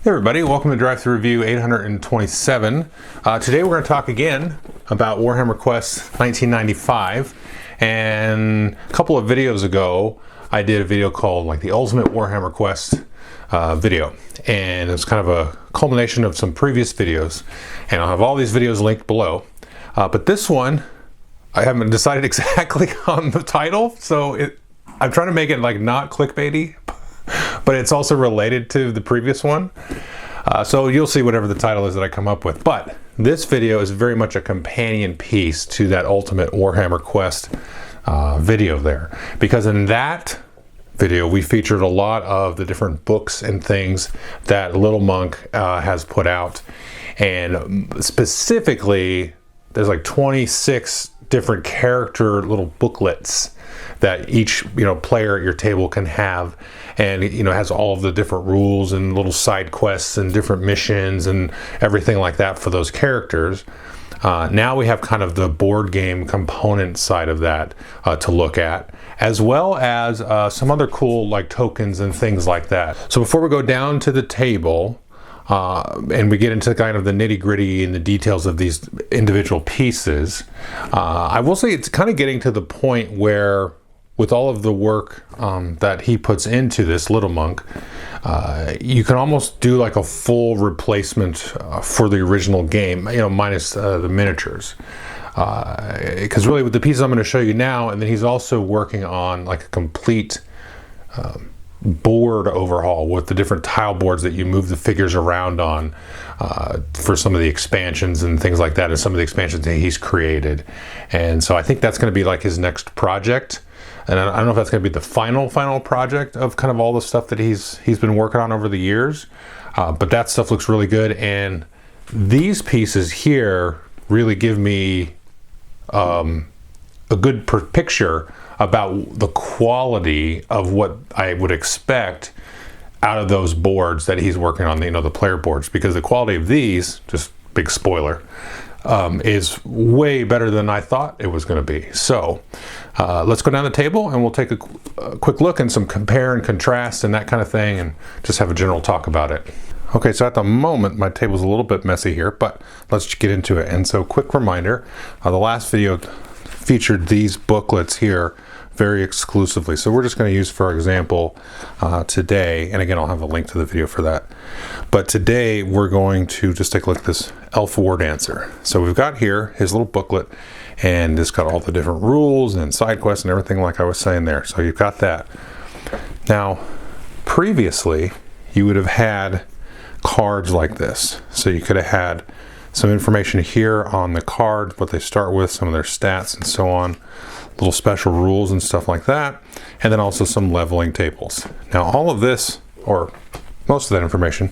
Hey everybody, welcome to Drive Thru Review 827. Today we're going to talk again about Warhammer Quest 1995. And a couple of videos ago, I did a video called like the Ultimate Warhammer Quest video. And it's kind of a culmination of some previous videos. And I'll have all these videos linked below. But this one, I haven't decided exactly on the title. So I'm trying to make it like not clickbaity, but it's also related to the previous one. So you'll see whatever the title is that I come up with. But this video is very much a companion piece to that Ultimate Warhammer Quest video there. Because in that video, we featured a lot of the different books and things that Little Monk has put out. And specifically, there's like 26 different character little booklets that each player at your table can have, and has all of the different rules and little side quests and different missions and everything like that for those characters. Now we have kind of the board game component side of that to look at, as well as some other cool like tokens and things like that. So before we go down to the table and we get into kind of the nitty-gritty and the details of these individual pieces, I will say it's kind of getting to the point where, with all of the work that he puts into this Little Monk, you can almost do like a full replacement for the original game, minus the miniatures. Because really with the pieces I'm going to show you now, and then he's also working on like a complete board overhaul with the different tile boards that you move the figures around on for some of the expansions and things like that, and some of the expansions that he's created. And so I think that's going to be like his next project. And I don't know if that's going to be the final project of kind of all the stuff that he's been working on over the years. But that stuff looks really good. And these pieces here really give me a good picture about the quality of what I would expect out of those boards that he's working on, the player boards, because the quality of these, just big spoiler, is way better than I thought it was going to be. So let's go down the table and we'll take a quick look and some compare and contrast and that kind of thing, and just have a general talk about it. Okay, so at the moment my table's a little bit messy here, but let's get into it. And so quick reminder, the last video featured these booklets here very exclusively. So we're just going to use, for example, today, and again I'll have a link to the video for that, but today we're going to just take a look at this Elf War Dancer. So we've got here his little booklet, and it's got all the different rules and side quests and everything like I was saying there. So you've got that. Now previously you would have had cards like this. So you could have had some information here on the card, what they start with, some of their stats and so on, little special rules and stuff like that, and then also some leveling tables. Now all of this, or most of that information,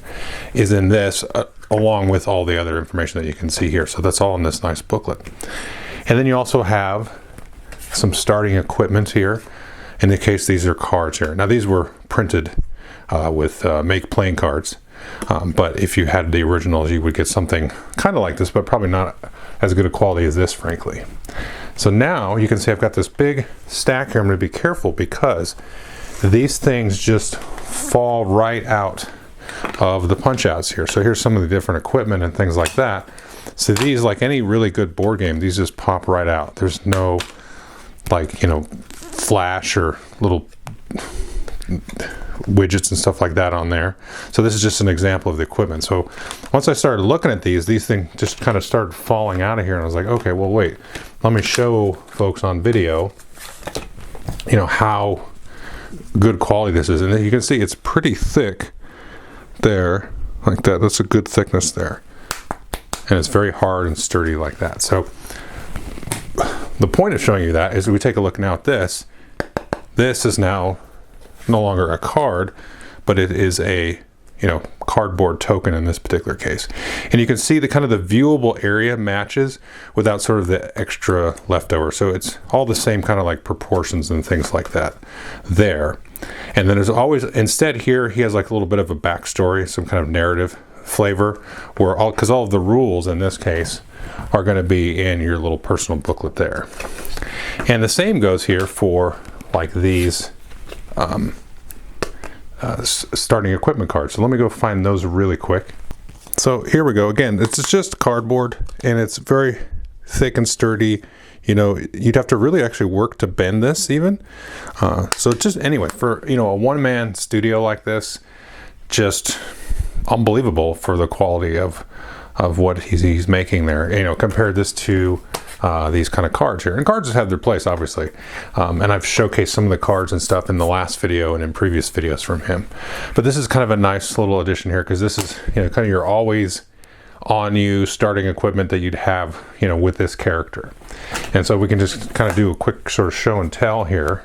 is in this along with all the other information that you can see here. So that's all in this nice booklet. And then you also have some starting equipment here, in the case these are cards here. Now these were printed with make playing cards, but if you had the originals you would get something kind of like this, but probably not as good a quality as this, frankly. So now you can see I've got this big stack here. I'm going to be careful because these things just fall right out of the punch outs here. So here's some of the different equipment and things like that. So these, like any really good board game, these just pop right out. There's no like, flash or little widgets and stuff like that on there. So this is just an example of the equipment. So once I started looking at these things just kind of started falling out of here, and I was like, okay, well wait, let me show folks on video how good quality this is. And you can see it's pretty thick there, like that. That's a good thickness there, and it's very hard and sturdy like that. So the point of showing you that is we take a look now at this. This is now no longer a card, but it is a cardboard token in this particular case. And you can see the kind of the viewable area matches without sort of the extra leftover. So it's all the same kind of like proportions and things like that there. And then there's always, instead here, he has like a little bit of a backstory, some kind of narrative flavor, where because all of the rules in this case are going to be in your little personal booklet there. And the same goes here for like these starting equipment cards. So let me go find those really quick. So here we go. Again, it's just cardboard, and it's very thick and sturdy. You know, you'd have to really actually work to bend this even. So just anyway, for, you know, a one-man studio like this, just unbelievable for the quality of what he's making there. You know, compare this to these kind of cards here, and cards have their place, obviously. And I've showcased some of the cards and stuff in the last video and in previous videos from him. But this is kind of a nice little addition here, because this is, you know, kind of your always on you starting equipment that you'd have, you know, with this character. And so we can just kind of do a quick sort of show and tell here,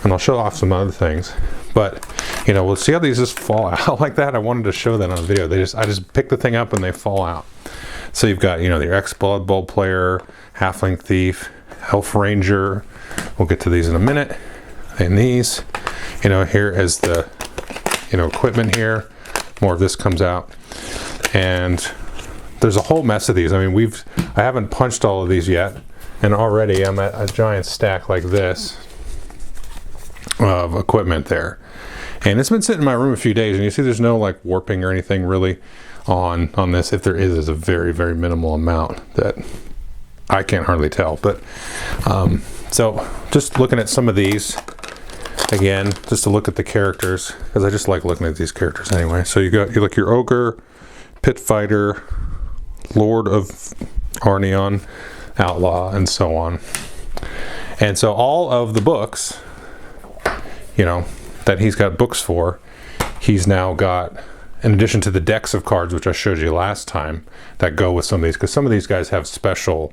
and I'll show off some other things. But, you know, we'll see how these just fall out like that. I wanted to show that on a video. I just pick the thing up and they fall out. So you've got, you know, your ex-Blood Bowl player, Halfling Thief, Elf Ranger. We'll get to these in a minute. And these, you know, here is the, you know, equipment here. More of this comes out. And there's a whole mess of these. I mean, I haven't punched all of these yet. And already I'm at a giant stack like this of equipment there. And it's been sitting in my room a few days, and you see there's no like warping or anything really on this. If there is a very, very minimal amount that I can't hardly tell. But so just looking at some of these again, just to look at the characters, because I just like looking at these characters anyway. So you like your Ogre, Pit Fighter, Lord of Arneon, Outlaw, and so on. And so all of the books, you know, that he's got books for, he's now got, in addition to the decks of cards, which I showed you last time, that go with some of these, because some of these guys have special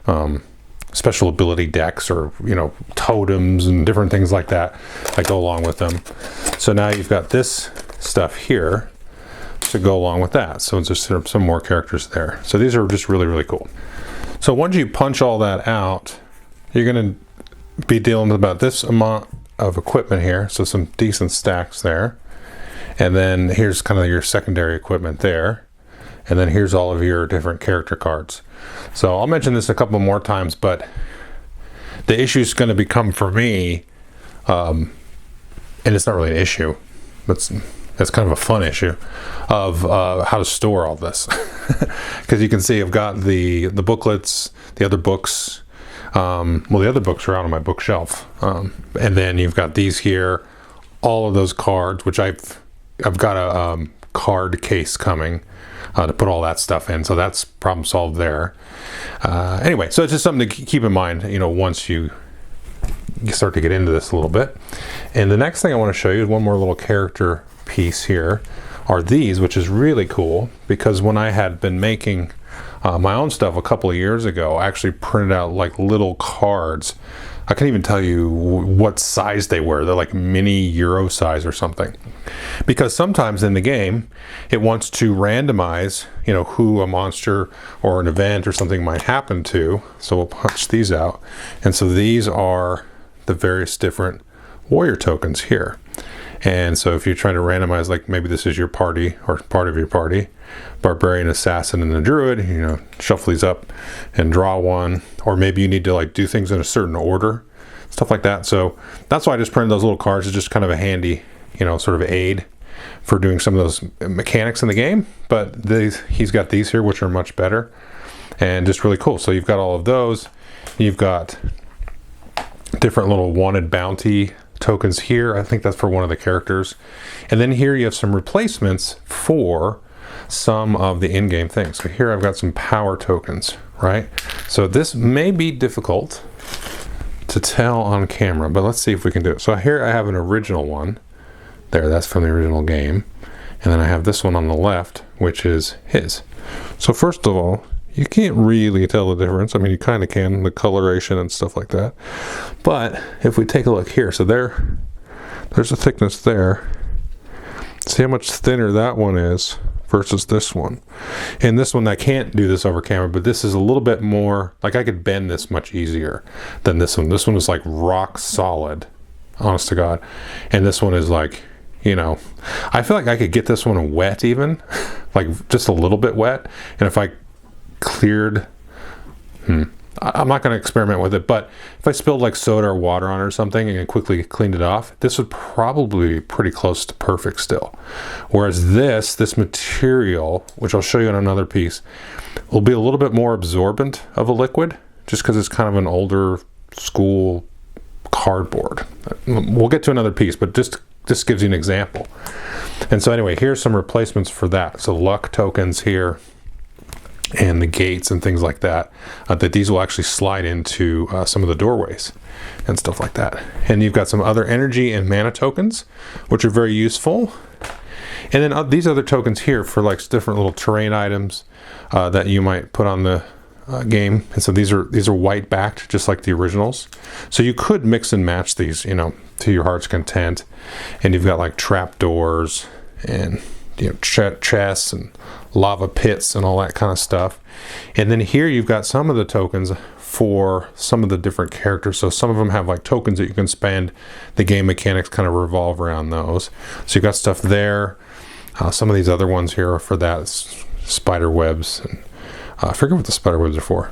ability decks, or, you know, totems and different things like that go along with them. So now you've got this stuff here to go along with that. So it's just some more characters there. So these are just really, really cool. So once you punch all that out, you're going to be dealing with about this amount of equipment here. So some decent stacks there. And then here's kind of your secondary equipment there. And then here's all of your different character cards. So I'll mention this a couple more times, but the issue is going to become for me, and it's not really an issue, but it's kind of a fun issue of how to store all this. Because you can see I've got the booklets, the other books. Well, the other books are out on my bookshelf. And then you've got these here, all of those cards, which I've got a card case coming to put all that stuff in. So that's problem solved there. Anyway, so it's just something to keep in mind, you know, once you start to get into this a little bit. And the next thing I want to show you is one more little character piece here, are these, which is really cool, because when I had been making my own stuff a couple of years ago, I actually printed out like little cards. I can't even tell you what size they were. They're like mini Euro size or something. Because sometimes in the game, it wants to randomize, you know, who a monster or an event or something might happen to. So we'll punch these out. And so these are the various different warrior tokens here. And so if you're trying to randomize, like maybe this is your party or part of your party, barbarian, assassin, and a druid, you know, shuffle these up and draw one. Or maybe you need to like do things in a certain order, stuff like that. So that's why I just printed those little cards. It's just kind of a handy, you know, sort of aid for doing some of those mechanics in the game. But he's got these here, which are much better and just really cool. So you've got all of those. You've got different little wanted bounty tokens here. I think that's for one of the characters. And then here you have some replacements for some of the in-game things. So here I've got some power tokens, right? So this may be difficult to tell on camera, but let's see if we can do it. So here I have an original one. There, that's from the original game. And then I have this one on the left, which is his. So first of all, you can't really tell the difference. I mean, you kind of can, the coloration and stuff like that. But if we take a look here, so there's a thickness there. See how much thinner that one is versus this one. And this one, I can't do this over camera, but this is a little bit more, like I could bend this much easier than this one. This one is like rock solid, honest to God. And this one is like, you know, I feel like I could get this one wet even, like just a little bit wet. And if I cleared, I'm not going to experiment with it, but if I spilled like soda or water on it or something and quickly cleaned it off, this would probably be pretty close to perfect still. Whereas this material, which I'll show you in another piece, will be a little bit more absorbent of a liquid, just because it's kind of an older school cardboard. We'll get to another piece, but just gives you an example. And so anyway, here's some replacements for that. So luck tokens here, and the gates and things like that, that these will actually slide into some of the doorways and stuff like that. And you've got some other energy and mana tokens, which are very useful. And then these other tokens here for like different little terrain items that you might put on the game. And so these are white backed, just like the originals. So you could mix and match these, you know, to your heart's content. And you've got like trap doors and, you know, chests and lava pits and all that kind of stuff. And then here you've got some of the tokens for some of the different characters. So some of them have like tokens that you can spend. The game mechanics kind of revolve around those. So you've got stuff there. Some of these other ones here are for that, spider webs, and I forget what the spider webs are for.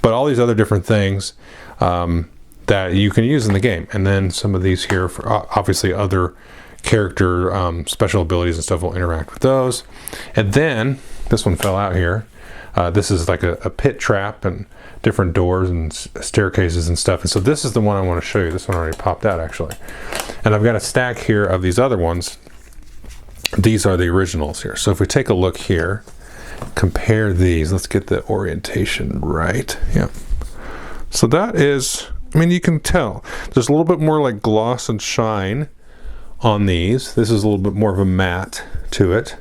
But all these other different things that you can use in the game. And then some of these here for obviously other character special abilities and stuff will interact with those. And then this one fell out here. This is like a pit trap and different doors and staircases and stuff. And so this is the one I want to show you. This one already popped out actually. And I've got a stack here of these other ones. These are the originals here. So if we take a look here, compare these, let's get the orientation right. Yeah. So that is, I mean, you can tell there's a little bit more like gloss and shine on these. This is a little bit more of a matte to it.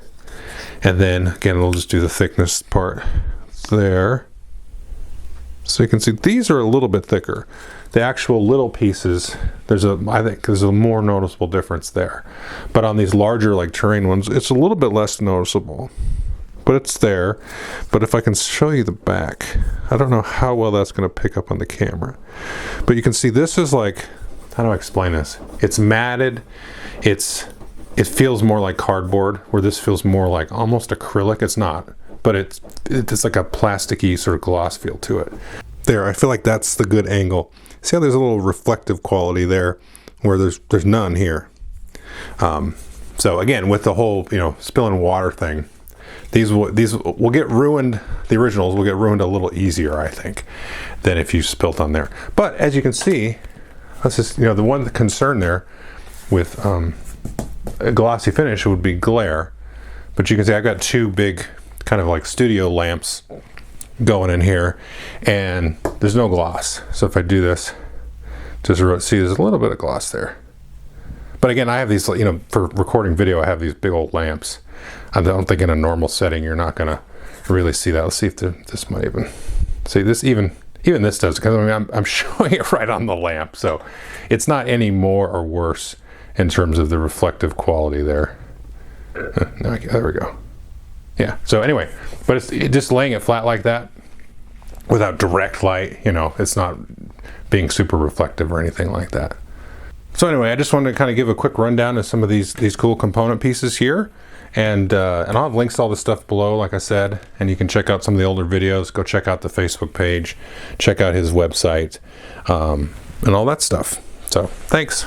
And then again, we'll just do the thickness part there. So you can see these are a little bit thicker. The actual little pieces, I think there's a more noticeable difference there. But on these larger like terrain ones, it's a little bit less noticeable. But it's there. But if I can show you the back, I don't know how well that's going to pick up on the camera. But you can see this is like, how do I explain this? It's matted. It feels more like cardboard, where this feels more like almost acrylic. It's not, but it's like a plasticky sort of gloss feel to it. There, I feel like that's the good angle. See how there's a little reflective quality there, where there's none here. So again, with the whole, you know, spilling water thing, these will get ruined. The originals will get ruined a little easier, I think, than if you spilt on there. But as you can see, that's just, you know, the one concern there with a glossy finish would be glare. But you can see I've got two big kind of like studio lamps going in here, and there's no gloss. So if I do this, just see there's a little bit of gloss there. But again, I have these, you know, for recording video, I have these big old lamps. I don't think in a normal setting you're not gonna really see that. Let's see if this might even see this. Even this does, because I mean, I'm showing it right on the lamp, so it's not any more or worse in terms of the reflective quality there. There we go. Yeah. So anyway, but it's just laying it flat like that without direct light. You know, it's not being super reflective or anything like that. So anyway, I just wanted to kind of give a quick rundown of some of these cool component pieces here. And I'll have links to all this stuff below, like I said, and you can check out some of the older videos. Go check out the Facebook page, check out his website, and all that stuff. So thanks.